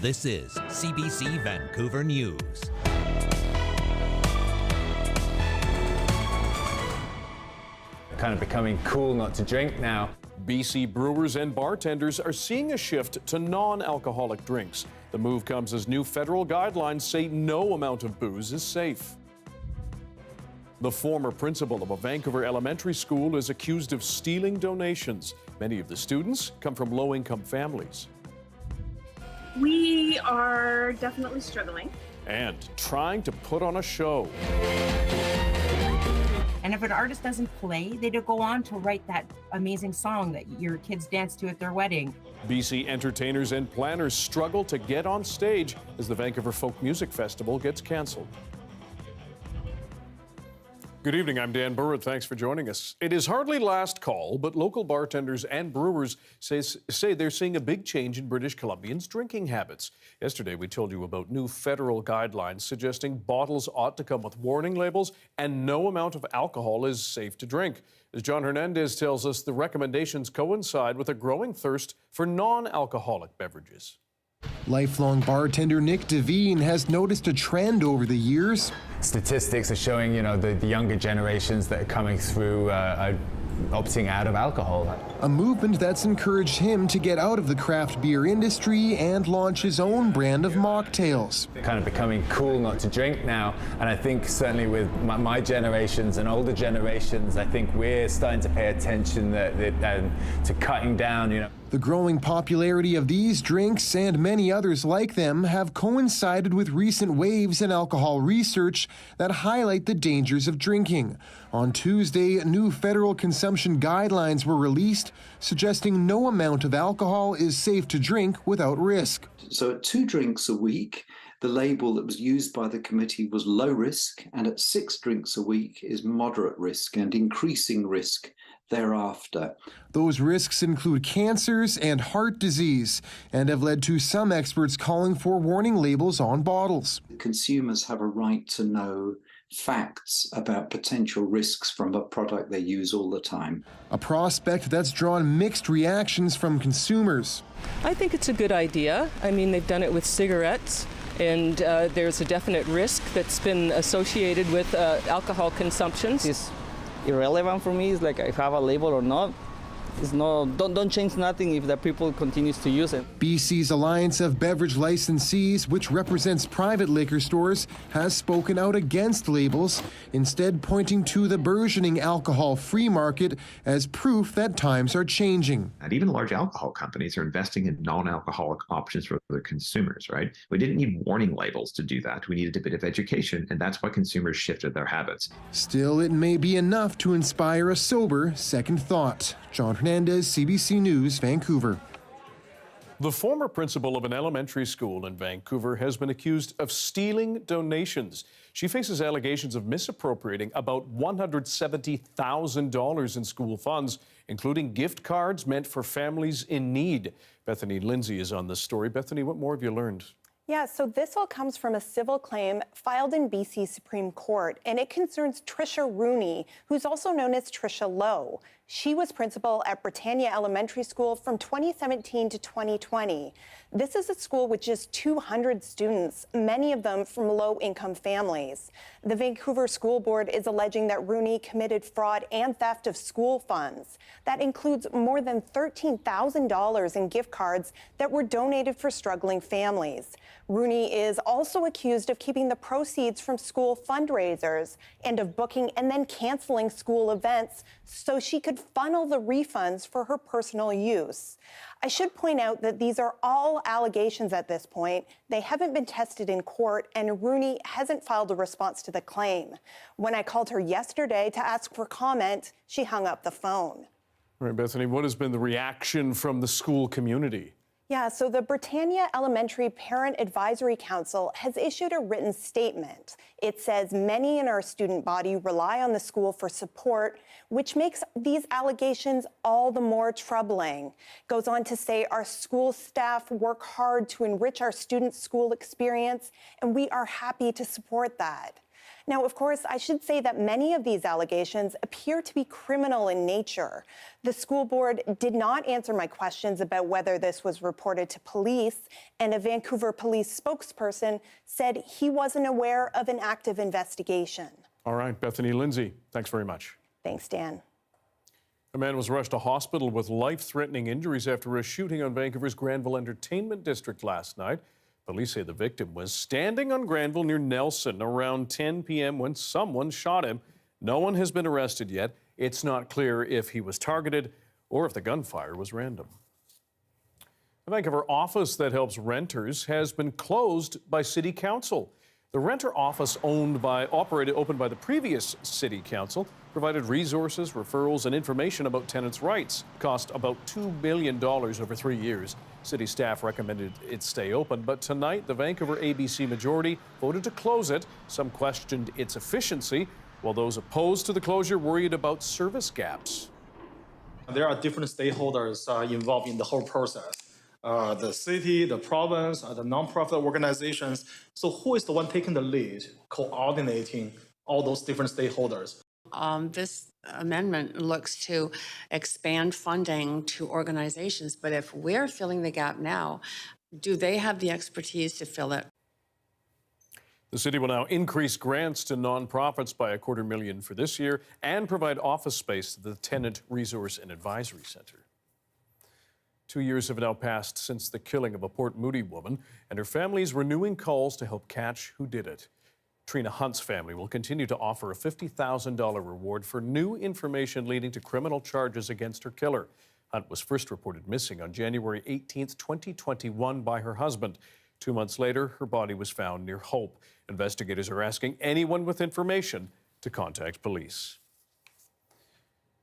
This is CBC Vancouver News. Kind of becoming cool not to drink now. BC brewers and bartenders are seeing a shift to non-alcoholic drinks. The move comes as new federal guidelines say no amount of booze is safe. The former principal of a Vancouver elementary school is accused of stealing donations. Many of the students come from low-income families. We are definitely struggling. And trying to put on a show. And if an artist doesn't play, they don't go on to write that amazing song that your kids dance to at their wedding. BC entertainers and planners struggle to get on stage as the Vancouver Folk Music Festival gets cancelled. Good evening, I'm Dan Burritt. Thanks for joining us. It is hardly last call, but local bartenders and brewers say they're seeing a big change in British Columbians' drinking habits. Yesterday, we told you about new federal guidelines suggesting bottles ought to come with warning labels and no amount of alcohol is safe to drink. As John Hernandez tells us, the recommendations coincide with a growing thirst for non-alcoholic beverages. Lifelong bartender Nick Devine has noticed a trend over the years. Statistics are showing, the younger generations that are coming through are opting out of alcohol. A movement that's encouraged him to get out of the craft beer industry and launch his own brand of mocktails. Kind of becoming cool not to drink now. And I think certainly with my generations and older generations, I think we're starting to pay attention to cutting down, The growing popularity of these drinks and many others like them have coincided with recent waves in alcohol research that highlight the dangers of drinking. On Tuesday, new federal consumption guidelines were released, suggesting no amount of alcohol is safe to drink without risk. So at 2 drinks a week, the label that was used by the committee was low risk, and at 6 drinks a week is moderate risk and increasing risk thereafter. Those risks include cancers and heart disease and have led to some experts calling for warning labels on bottles. Consumers have a right to know facts about potential risks from a product they use all the time. A prospect that's drawn mixed reactions from consumers. I think it's a good idea. I mean, they've done it with cigarettes, and there's a definite risk that's been associated with alcohol consumption. It's irrelevant for me. It's like I have a label or not. It's don't change nothing if the people continues to use it. BC's Alliance of Beverage Licensees, which represents private liquor stores, has spoken out against labels, instead pointing to the burgeoning alcohol-free market as proof that times are changing. And even large alcohol companies are investing in non-alcoholic options for their consumers, right? We didn't need warning labels to do that. We needed a bit of education, and that's why consumers shifted their habits. Still, it may be enough to inspire a sober second thought. John Hernandez, CBC News, Vancouver. The former principal of an elementary school in Vancouver has been accused of stealing donations. She faces allegations of misappropriating about $170,000 in school funds, including gift cards meant for families in need. Bethany Lindsay is on this story. Bethany, what more have you learned? Yeah, so this all comes from a civil claim filed in BC Supreme Court, and it concerns Tricia Rooney, who's also known as Tricia Lowe. She was principal at Britannia Elementary School from 2017 to 2020. This is a school with just 200 students, many of them from low-income families. The Vancouver School Board is alleging that Rooney committed fraud and theft of school funds. That includes more than $13,000 in gift cards that were donated for struggling families. Rooney is also accused of keeping the proceeds from school fundraisers and of booking and then canceling school events so she could funnel the refunds for her personal use. I should point out that these are all allegations at this point. They haven't been tested in court, and Rooney hasn't filed a response to the claim. When I called her yesterday to ask for comment, she hung up the phone. All right, Bethany, what has been the reaction from the school community? Yeah, so the Britannia Elementary Parent Advisory Council has issued a written statement. It says many in our student body rely on the school for support, which makes these allegations all the more troubling. Goes on to say our school staff work hard to enrich our students' school experience, and we are happy to support that. Now, of course, I should say that many of these allegations appear to be criminal in nature. The school board did not answer my questions about whether this was reported to police, and a Vancouver police spokesperson said he wasn't aware of an active investigation. All right, Bethany Lindsay, thanks very much. Thanks, Dan. A man was rushed to hospital with life-threatening injuries after a shooting on Vancouver's Granville Entertainment District last night. Police say the victim was standing on Granville near Nelson around 10 p.m. when someone shot him. No one has been arrested yet. It's not clear if he was targeted or if the gunfire was random. The Vancouver office that helps renters has been closed by City Council. The renter office opened by the previous City Council provided resources, referrals, and information about tenants' rights. Cost about $2 million over 3 years. City staff recommended it stay open, but tonight the Vancouver ABC majority voted to close it. Some questioned its efficiency, while those opposed to the closure worried about service gaps. There are different stakeholders involved in the whole process. The city, the province, the nonprofit organizations. So who is the one taking the lead, coordinating all those different stakeholders? This amendment looks to expand funding to organizations, but if we're filling the gap now, do they have the expertise to fill it? The city will now increase grants to nonprofits by $250,000 for this year and provide office space to the Tenant Resource and Advisory Center. 2 years have now passed since the killing of a Port Moody woman, and her family is renewing calls to help catch who did it. Trina Hunt's family will continue to offer a $50,000 reward for new information leading to criminal charges against her killer. Hunt was first reported missing on January 18, 2021 by her husband. 2 months later, her body was found near Hope. Investigators are asking anyone with information to contact police.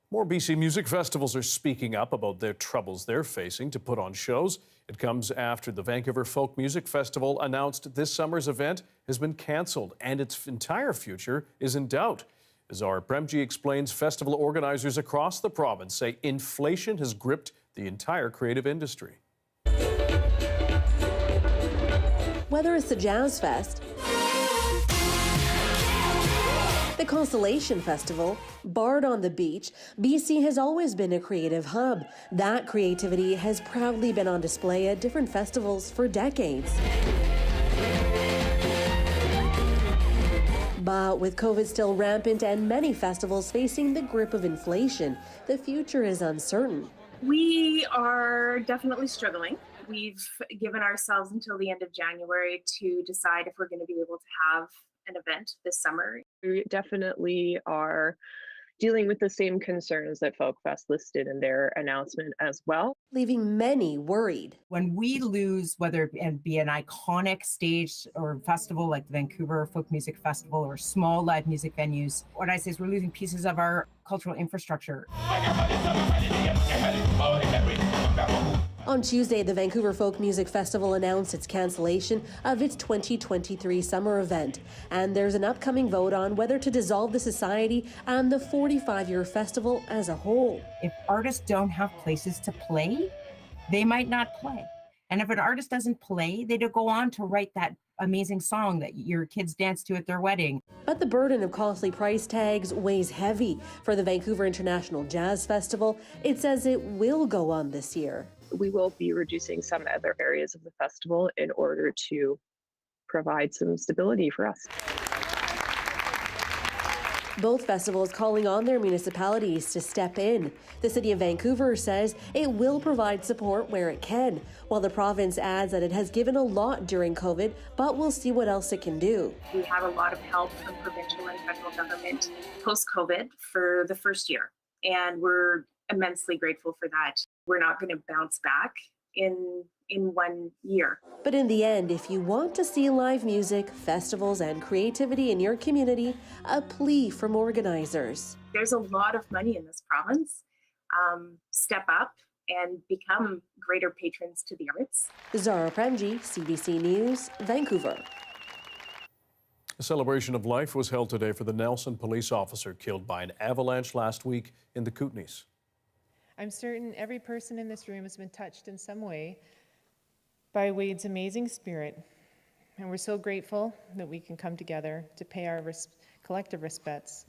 More BC music festivals are speaking up about their troubles they're facing to put on shows. It comes after the Vancouver Folk Music Festival announced this summer's event has been cancelled and its entire future is in doubt. As our Premji explains, festival organizers across the province say inflation has gripped the entire creative industry. Whether it's the Jazz Fest, the Constellation Festival, Bard on the Beach, BC has always been a creative hub. That creativity has proudly been on display at different festivals for decades. But with COVID still rampant and many festivals facing the grip of inflation, the future is uncertain. We are definitely struggling. We've given ourselves until the end of January to decide if we're going to be able to have an event this summer. We definitely are dealing with the same concerns that FolkFest listed in their announcement as well. Leaving many worried. When we lose, whether it be an iconic stage or festival like the Vancouver Folk Music Festival or small live music venues, what I say is we're losing pieces of our cultural infrastructure. On Tuesday, the Vancouver Folk Music Festival announced its cancellation of its 2023 summer event. And there's an upcoming vote on whether to dissolve the society and the 45-year festival as a whole. If artists don't have places to play, they might not play. And if an artist doesn't play, they don't go on to write that amazing song that your kids dance to at their wedding. But the burden of costly price tags weighs heavy. For the Vancouver International Jazz Festival, it says it will go on this year. We will be reducing some other areas of the festival in order to provide some stability for us. Both festivals calling on their municipalities to step in. The City of Vancouver says it will provide support where it can, while the province adds that it has given a lot during COVID, but we'll see what else it can do. We had a lot of help from provincial and federal government post-COVID for the first year, and we're immensely grateful for that. We're not going to bounce back in 1 year. But in the end, if you want to see live music, festivals, and creativity in your community, a plea from organizers. There's a lot of money in this province. Step up and become greater patrons to the arts. Zara Premji, CBC News, Vancouver. A celebration of life was held today for the Nelson police officer killed by an avalanche last week in the Kootenays. I'm certain every person in this room has been touched in some way by Wade's amazing spirit, and we're so grateful that we can come together to pay our collective respects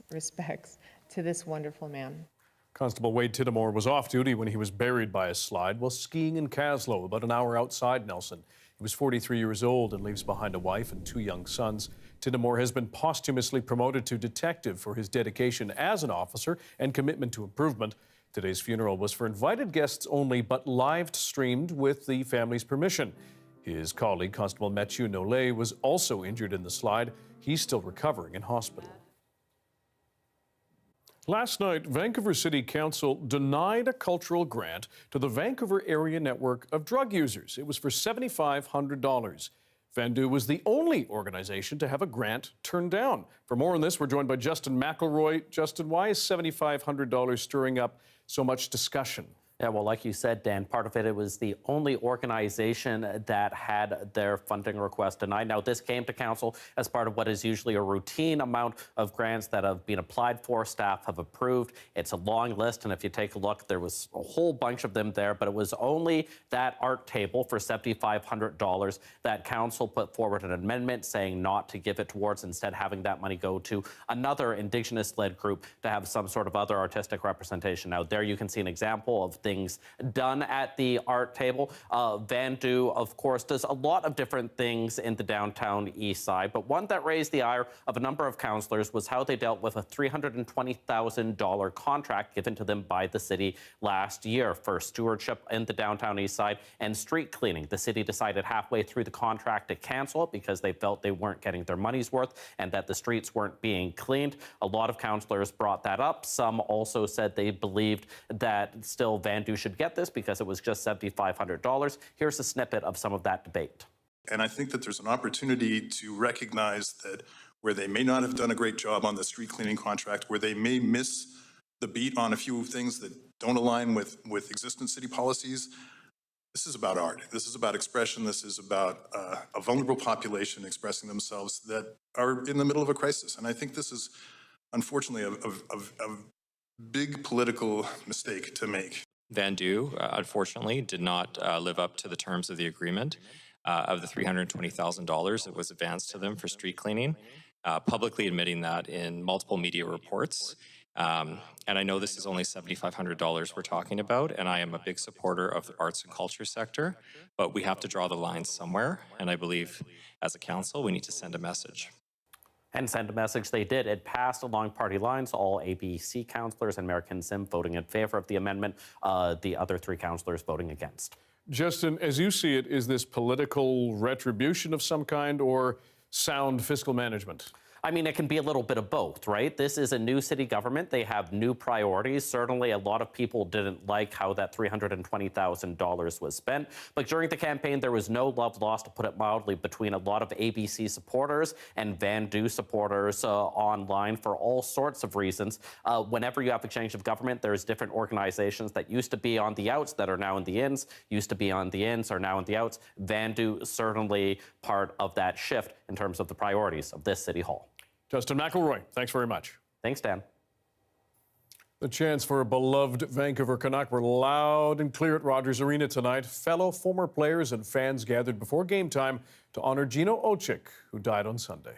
to this wonderful man. Constable Wade Titamore was off duty when he was buried by a slide while skiing in Caslow, about an hour outside Nelson. He was 43 years old and leaves behind a wife and 2 young sons. Titamore has been posthumously promoted to detective for his dedication as an officer and commitment to improvement. Today's funeral was for invited guests only, but live streamed with the family's permission. His colleague, Constable Mathieu Nollet, was also injured in the slide. He's still recovering in hospital. Last night, Vancouver City Council denied a cultural grant to the Vancouver Area Network of Drug Users. It was for $7,500. Vandu was the only organization to have a grant turned down. For more on this, we're joined by Justin McElroy. Justin, why is $7,500 stirring up so much discussion? Yeah, well, like you said, Dan, part of it was the only organization that had their funding request denied. Now, this came to council as part of what is usually a routine amount of grants that have been applied for, staff have approved. It's a long list, and if you take a look, there was a whole bunch of them there, but it was only that art table for $7,500 that council put forward an amendment saying not to give it towards, instead having that money go to another Indigenous-led group to have some sort of other artistic representation. Now, there you can see an example of things done at the art table. Vandu, of course, does a lot of different things in the downtown east side, but one that raised the ire of a number of councillors was how they dealt with a $320,000 contract given to them by the city last year for stewardship in the downtown east side and street cleaning. The city decided halfway through the contract to cancel it because they felt they weren't getting their money's worth and that the streets weren't being cleaned. A lot of councillors brought that up. Some also said they believed that still Vandu should get this because it was just $7,500. Here's a snippet of some of that debate. And I think that there's an opportunity to recognize that where they may not have done a great job on the street cleaning contract, where they may miss the beat on a few things that don't align with existing city policies, this is about art. This is about expression. This is about a vulnerable population expressing themselves that are in the middle of a crisis. And I think this is, unfortunately, a big political mistake to make. Vandu, unfortunately, did not live up to the terms of the agreement of the $320,000 that was advanced to them for street cleaning, publicly admitting that in multiple media reports. And I know this is only $7,500 we're talking about, and I am a big supporter of the arts and culture sector, but we have to draw the line somewhere, and I believe as a council we need to send a message. And send a message they did. It passed along party lines, all ABC councillors and Mayor Sim voting in favour of the amendment, the other 3 councillors voting against. Justin, as you see it, is this political retribution of some kind or sound fiscal management? I mean, it can be a little bit of both, right? This is a new city government. They have new priorities. Certainly, a lot of people didn't like how that $320,000 was spent. But during the campaign, there was no love lost, to put it mildly, between a lot of ABC supporters and Vandu supporters online for all sorts of reasons. Whenever you have a change of government, there's different organizations that used to be on the outs that are now in the ins, used to be on the ins, are now in the outs. Vandu certainly part of that shift in terms of the priorities of this city hall. Justin McElroy, thanks very much. Thanks, Dan. The chants for a beloved Vancouver Canuck were loud and clear at Rogers Arena tonight. Fellow former players and fans gathered before game time to honor Gino OKeefe, who died on Sunday.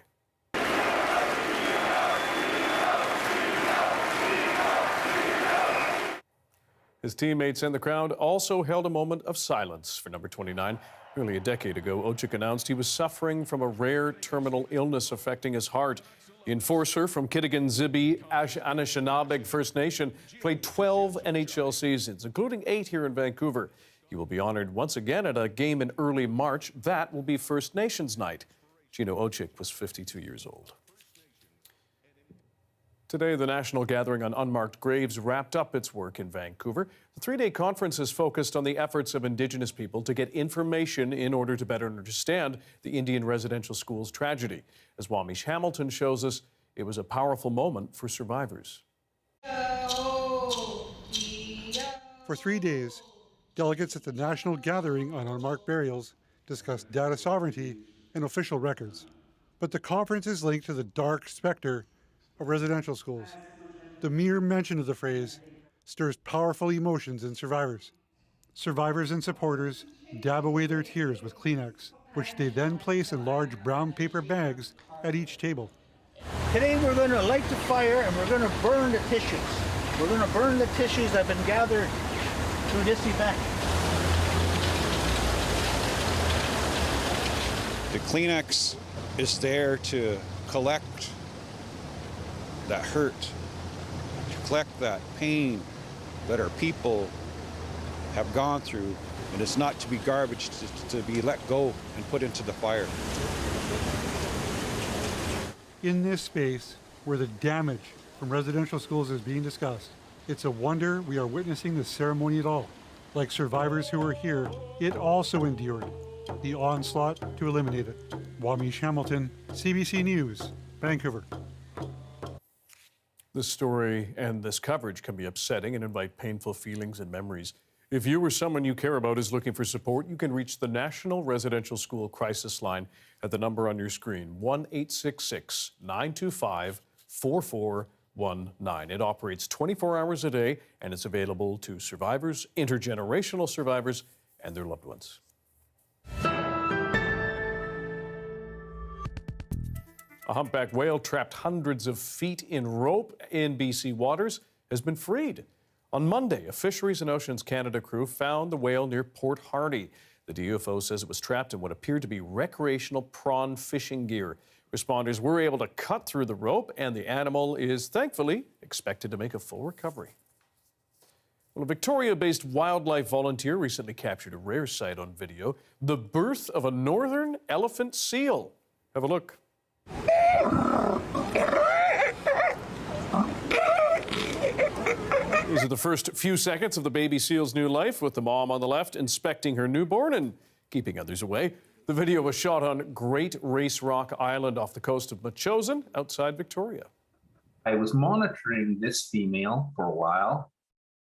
His teammates and the crowd also held a moment of silence for number 29. Nearly a decade ago, OKeefe announced he was suffering from a rare terminal illness affecting his heart. The enforcer from Kitigan-Zibi Anishinaabe First Nation played 12 NHL seasons, including 8 here in Vancouver. He will be honored once again at a game in early March. That will be First Nations Night. Gino OKeefe was 52 years old. Today, the National Gathering on Unmarked Graves wrapped up its work in Vancouver. The 3-day conference is focused on the efforts of Indigenous people to get information in order to better understand the Indian residential schools tragedy. As Wamish Hamilton shows us, it was a powerful moment for survivors. For 3 days, delegates at the National Gathering on Unmarked Burials discussed data sovereignty and official records. But the conference is linked to the dark specter of residential schools. The mere mention of the phrase stirs powerful emotions in survivors. Survivors and supporters dab away their tears with Kleenex, which they then place in large brown paper bags at each table. Today we're going to light the fire and we're going to burn the tissues. We're going to burn the tissues that have been gathered through this event. The Kleenex is there to collect that hurt, to collect that pain that our people have gone through, and it's not to be garbage, to be let go and put into the fire. In this space, where the damage from residential schools is being discussed, it's a wonder we are witnessing this ceremony at all. Like survivors who were here, it also endured the onslaught to eliminate it. Wamish Hamilton, CBC News, Vancouver. This story and this coverage can be upsetting and invite painful feelings and memories. If you or someone you care about is looking for support, you can reach the National Residential School Crisis Line at the number on your screen, 1-866-925-4419. It operates 24 hours a day, and it's available to survivors, intergenerational survivors, and their loved ones. A humpback whale trapped hundreds of feet in rope in BC waters has been freed. On Monday, a Fisheries and Oceans Canada crew found the whale near Port Hardy. The DUFO says it was trapped in what appeared to be recreational prawn fishing gear. Responders were able to cut through the rope, and the animal is thankfully expected to make a full recovery. Well, a Victoria-based wildlife volunteer recently captured a rare sight on video, the birth of a northern elephant seal. Have a look. These are the first few seconds of the baby seal's new life, with the mom on the left inspecting her newborn and keeping others away. The video was shot on Great Race Rock Island off the coast of Metchosin, outside Victoria. I was monitoring this female for a while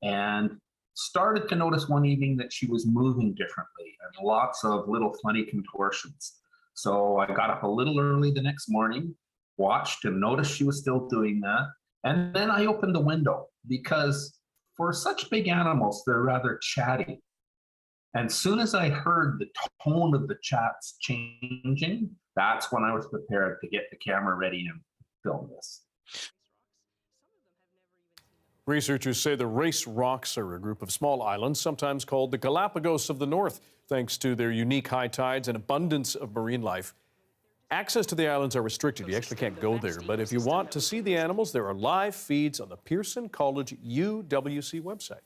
and started to notice one evening that she was moving differently and lots of little funny contortions. So I got up a little early the next morning, watched and noticed she was still doing that. And then I opened the window because for such big animals, they're rather chatty. And soon as I heard the tone of the chats changing, that's when I was prepared to get the camera ready and film this. Researchers say the Race Rocks are a group of small islands, sometimes called the Galapagos of the North, thanks to their unique high tides and abundance of marine life. Access to the islands are restricted. You actually can't go there. But if you want to see the animals, there are live feeds on the Pearson College UWC website.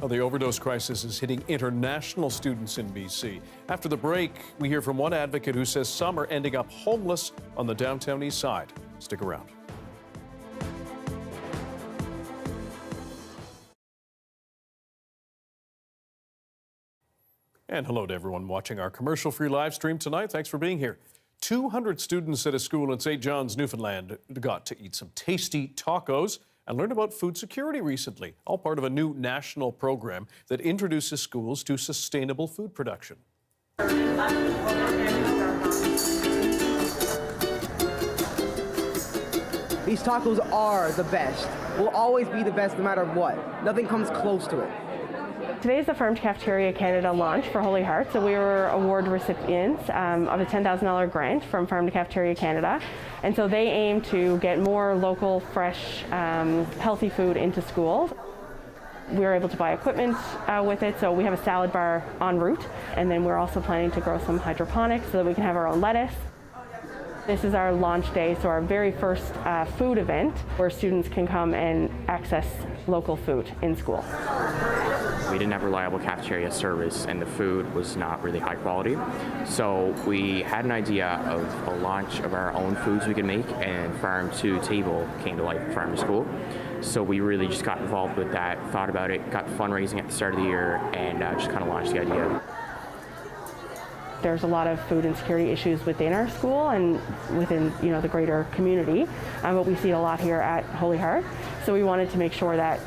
Well, the overdose crisis is hitting international students in BC. After the break, we hear from one advocate who says some are ending up homeless on the downtown east side. Stick around. And hello to everyone watching our commercial-free live stream tonight. Thanks for being here. 200 students at a school in St. John's, Newfoundland got to eat some tasty tacos and learn about food security recently, all part of a new national program that introduces schools to sustainable food production. These tacos are the best. Will always be the best no matter what. Nothing comes close to it. Today is the Farm to Cafeteria Canada launch for Holy Heart. So we were award recipients of a $10,000 grant from Farm to Cafeteria Canada. And so they aim to get more local, fresh, healthy food into schools. We were able to buy equipment with it, so we have a salad bar en route. And then we're also planning to grow some hydroponics so that we can have our own lettuce. This is our launch day, so our very first food event where students can come and access local food in school. We didn't have reliable cafeteria service and the food was not really high quality. So we had an idea of a launch of our own foods we could make, and Farm to Table came to life at Farm to School. So we really just got involved with that, thought about it, got fundraising at the start of the year, and just kind of launched the idea. There's a lot of food insecurity issues within our school and within, the greater community, but we see it a lot here at Holy Heart. So we wanted to make sure that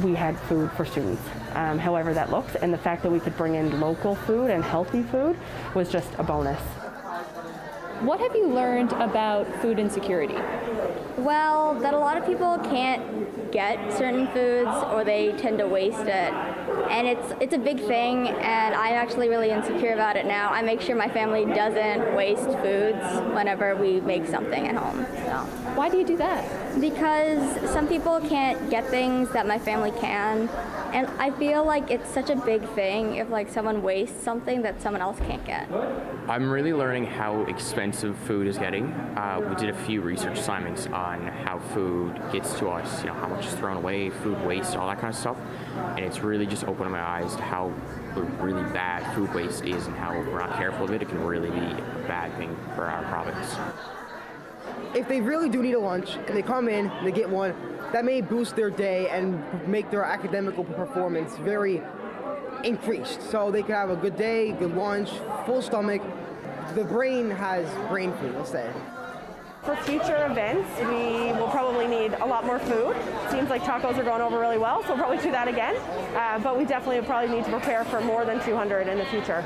we had food for students, however that looks, and the fact that we could bring in local food and healthy food was just a bonus. What have you learned about food insecurity? Well, that a lot of people can't get certain foods or they tend to waste it. and it's a big thing, and I'm actually really insecure about it now. I make sure my family doesn't waste foods whenever we make something at home. So. Why do you do that? Because some people can't get things that my family can, and I feel like it's such a big thing if like someone wastes something that someone else can't get. I'm really learning how expensive food is getting. We did a few research assignments on how food gets to us, you know, how much is thrown away, food waste, all that kind of stuff. And it's really just opening my eyes to how really bad food waste is, and how if we're not careful of it, it can really be a bad thing for our province. If they really do need a lunch and they come in and they get one, that may boost their day and make their academical performance very increased. So they can have a good day, good lunch, full stomach. The brain has brain food, let's say. For future events, we will probably need a lot more food. Seems like tacos are going over really well, so we'll probably do that again. But we definitely probably need to prepare for more than 200 in the future.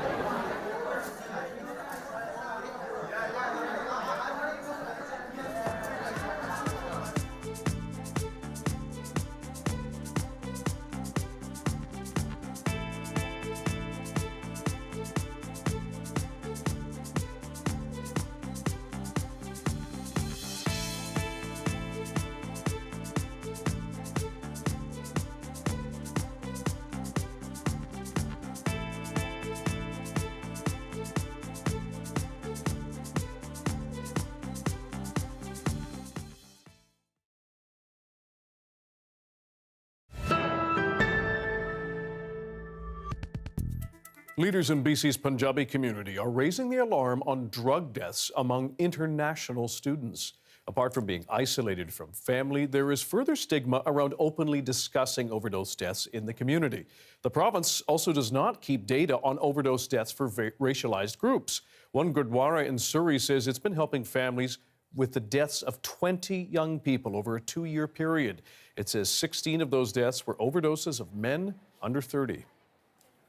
Leaders in BC's Punjabi community are raising the alarm on drug deaths among international students. Apart from being isolated from family, there is further stigma around openly discussing overdose deaths in the community. The province also does not keep data on overdose deaths for racialized groups. One Gurdwara in Surrey says it's been helping families with the deaths of 20 young people over a 2-year period. It says 16 of those deaths were overdoses of men under 30.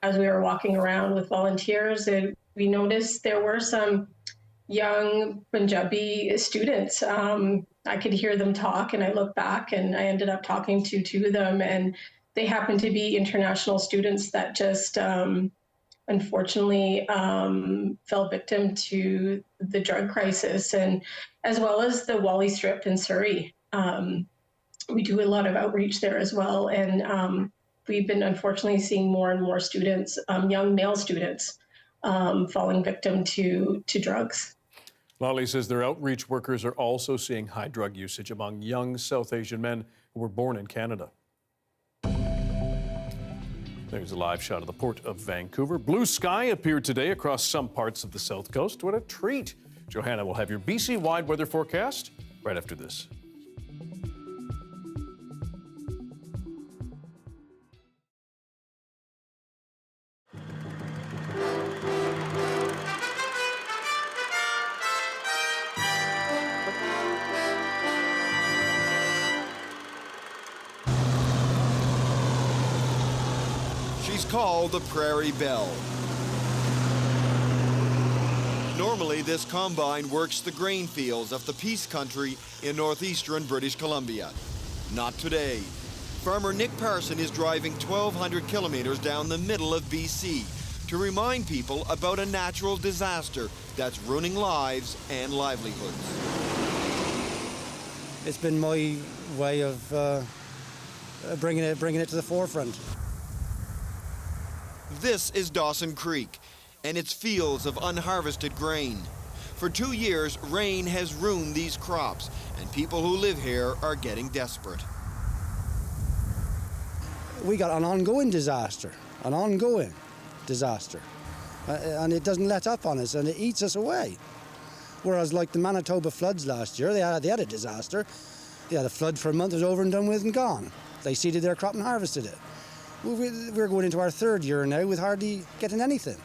As we were walking around with volunteers, we noticed there were some young Punjabi students. I could hear them talk, and I looked back and I ended up talking to 2 of them, and they happened to be international students that just unfortunately fell victim to the drug crisis, and as well as the Wally Strip in Surrey. We do a lot of outreach there as well, and we've been unfortunately seeing more and more students, young male students, falling victim to drugs. Lally says their outreach workers are also seeing high drug usage among young South Asian men who were born in Canada. There's a live shot of the Port of Vancouver. Blue sky appeared today across some parts of the South Coast. What a treat. Johanna will have your BC-wide weather forecast right after this. She's called the Prairie Belle. Normally, this combine works the grain fields of the Peace Country in northeastern British Columbia. Not today. Farmer Nick Parson is driving 1,200 kilometers down the middle of BC to remind people about a natural disaster that's ruining lives and livelihoods. It's been my way of bringing it to the forefront. This is Dawson Creek and its fields of unharvested grain. For 2 years, rain has ruined these crops, and people who live here are getting desperate. We got an ongoing disaster, and it doesn't let up on us, and it eats us away. Whereas like the Manitoba floods last year, they had a disaster. They had a flood for a month, it was over and done with and gone. They seeded their crop and harvested it. We're going into our 3rd year now with hardly getting anything.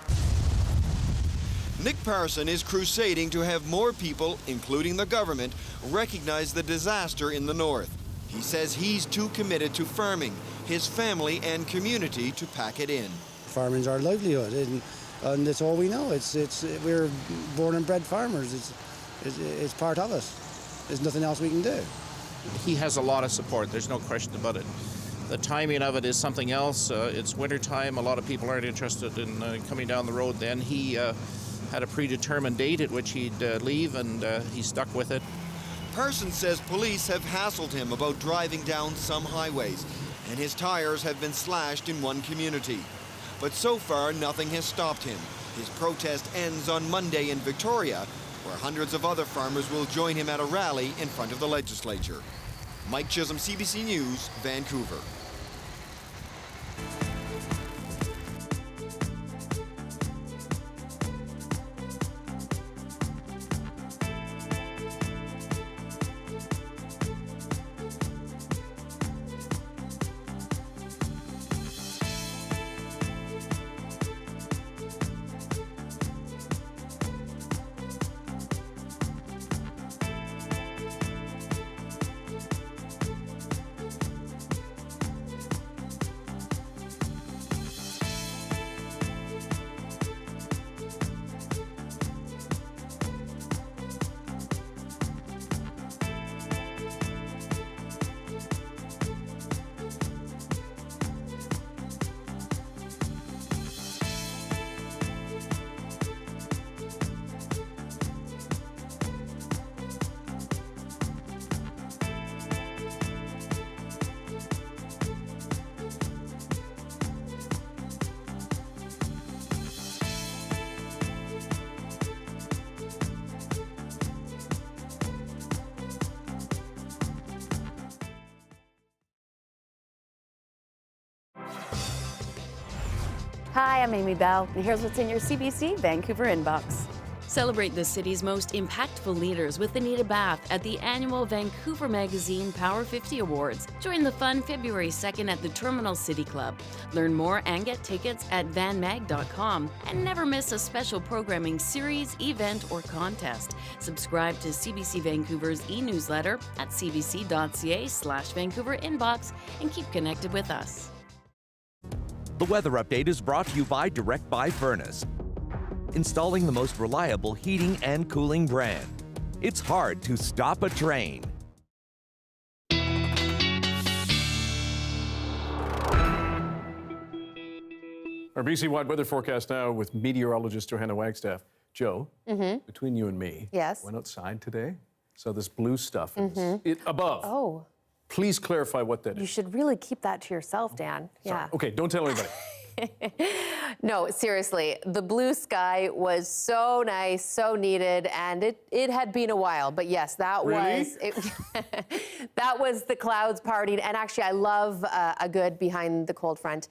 Nick Parson is crusading to have more people, including the government, recognize the disaster in the north. He says he's too committed to farming, his family and community to pack it in. Farming's our livelihood, and it's all we know. We're born and bred farmers. It's part of us. There's nothing else we can do. He has a lot of support. There's no question about it. The timing of it is something else. It's wintertime. A lot of people aren't interested in coming down the road then. He had a predetermined date at which he'd leave, and he stuck with it. Parson says police have hassled him about driving down some highways, and his tires have been slashed in one community. But so far, nothing has stopped him. His protest ends on Monday in Victoria, where hundreds of other farmers will join him at a rally in front of the legislature. Mike Chisholm, CBC News, Vancouver. Hi, I'm Amy Bell, and here's what's in your CBC Vancouver inbox. Celebrate the city's most impactful leaders with Anita Bath at the annual Vancouver Magazine Power 50 Awards. Join the fun February 2nd at the Terminal City Club. Learn more and get tickets at vanmag.com. And never miss a special programming series, event, or contest. Subscribe to CBC Vancouver's e-newsletter at cbc.ca/Vancouver inbox and keep connected with us. The weather update is brought to you by Direct Buy Furnace, installing the most reliable heating and cooling brand. It's hard to stop a train. Our BC-wide weather forecast now with meteorologist Johanna Wagstaffe. Joe, between you and me, Yes. went outside today, saw this blue stuff above. Oh. Please clarify what that You is. should really keep that to yourself, Dan. Yeah. Okay, don't tell anybody. No, seriously, the blue sky was so nice, so needed, and it had been a while. But yes, that was it. That was the clouds parting. And actually, I love a good behind the cold front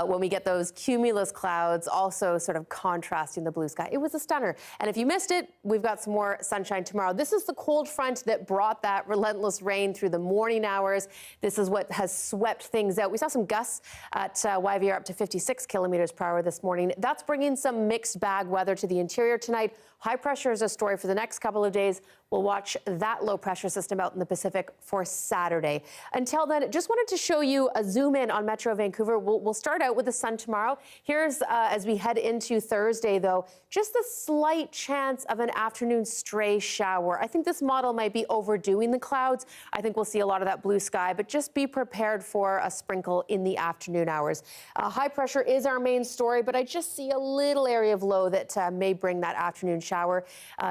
when we get those cumulus clouds, also sort of contrasting the blue sky. It was a stunner. And if you missed it, we've got some more sunshine tomorrow. This is the cold front that brought that relentless rain through the morning hours. This is what has swept things out. We saw some gusts at YVR up to 56 kilometers per hour this morning. That's bringing some mixed bag weather to the interior tonight. High pressure is a story for the next couple of days. We'll watch that low pressure system out in the Pacific for Saturday. Until then, just wanted to show you a zoom in on Metro Vancouver. We'll start out with the sun tomorrow. Here's, as we head into Thursday, though, just a slight chance of an afternoon stray shower. I think this model might be overdoing the clouds. I think we'll see a lot of that blue sky, but just be prepared for a sprinkle in the afternoon hours. High pressure is our main story, but I just see a little area of low that may bring that afternoon shower.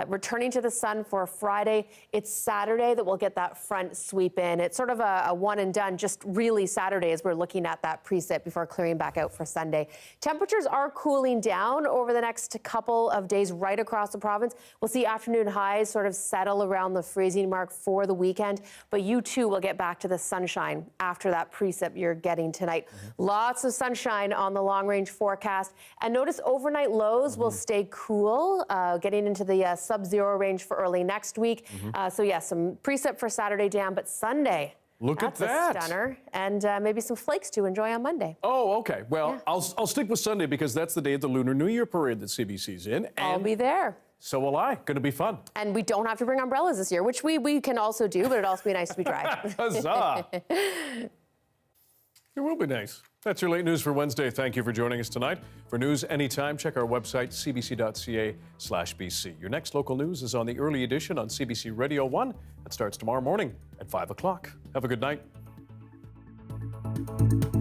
Returning to the sun for Friday, it's Saturday that we'll get that front sweep in. It's sort of a one and done, just really Saturday as we're looking at that precip before clearing back out for Sunday. Temperatures are cooling down over the next couple of days right across the province. We'll see afternoon highs sort of settle around the freezing mark for the weekend, but you too will get back to the sunshine after that precip you're getting tonight. Lots of sunshine on the long range forecast, and notice overnight lows will stay cool, getting into the sub-zero range for early next week. So yeah, some precip for Saturday, Dan, but Sunday, Look that's at that. a stunner, and maybe some flakes to enjoy on Monday. Oh, okay. Well, I'll stick with Sunday because that's the day of the Lunar New Year parade that CBC's in. And I'll be there. So will I. Going to be fun. And we don't have to bring umbrellas this year, which we can also do, but it'd also be nice to be dry. Huzzah. It will be nice. That's your late news for Wednesday. Thank you for joining us tonight. For news anytime, check our website, cbc.ca/BC. Your next local news is on the early edition on CBC Radio 1. That starts tomorrow morning at 5 o'clock. Have a good night. Wagstaffe.